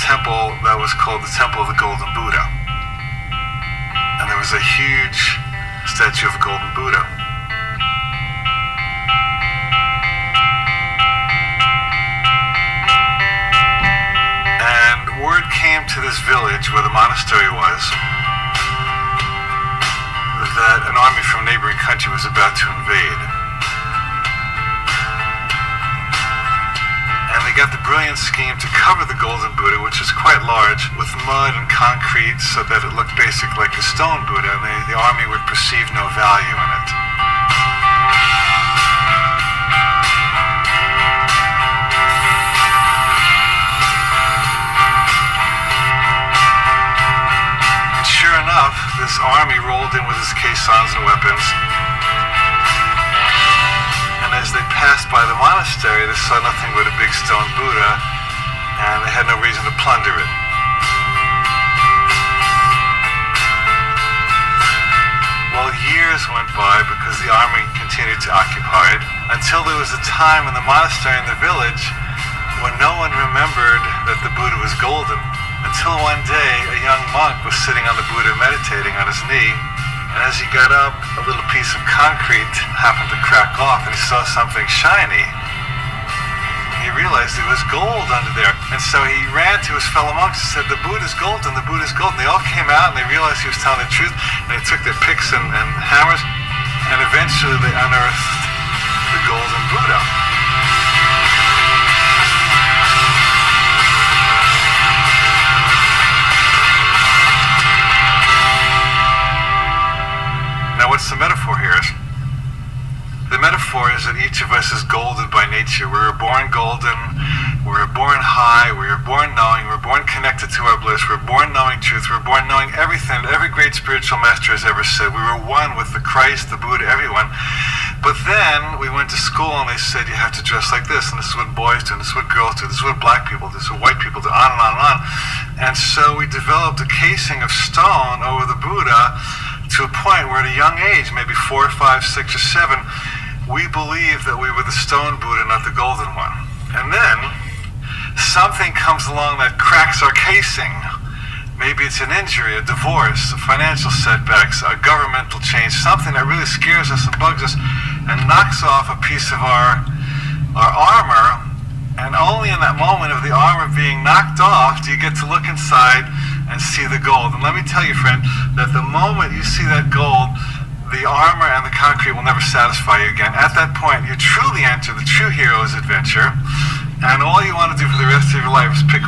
temple that was called the Temple of the Golden Buddha. And there was a huge statue of a golden Buddha. And word came to this village where the monastery was that an army from a neighboring country was about to invade. And they got the brilliant scheme to cover the golden Buddha, which is quite large, with mud and concrete so that it looked basically like a stone Buddha, and the army would perceive no value in it. And sure enough, this army rolled in with its caissons and weapons. And as they passed by the monastery, they saw nothing but a big stone Buddha, and they had no reason to plunder it. Well, years went by because the army continued to occupy it, until there was a time in the monastery in the village when no one remembered that the Buddha was golden. Until one day, a young monk was sitting on the Buddha meditating on his knee, and as he got up, a little piece of concrete happened to crack off, and he saw something shiny. He realized it was gold under there, and so he ran to his fellow monks and said, "The Buddha's golden, the Buddha's golden." They all came out, and they realized he was telling the truth, and they took their picks and hammers, and eventually they unearthed the golden Buddha. Now, what's the metaphor here? The metaphor is that each of us is golden by nature. We were born golden, we were born high, we were born knowing, we were born connected to our bliss, we were born knowing truth, we were born knowing everything that every great spiritual master has ever said. We were one with the Christ, the Buddha, everyone. But then we went to school and they said you have to dress like this, and this is what boys do, and this is what girls do, this is what black people do, this is what white people do, on and on and on. And so we developed a casing of stone over the Buddha, to a point where at a young age, maybe 4, 5, 6, or 7, we believed that we were the stone Buddha, not the golden one. And then something comes along that cracks our casing. Maybe it's an injury, a divorce, a financial setbacks, a governmental change, something that really scares us and bugs us and knocks off a piece of our armor. And only in that moment of the armor being knocked off do you get to look inside and see the gold. And let me tell you, friend, that the moment you see that gold, the armor and the concrete will never satisfy you again. At that point, you truly enter the true hero's adventure, and all you want to do for the rest of your life is pick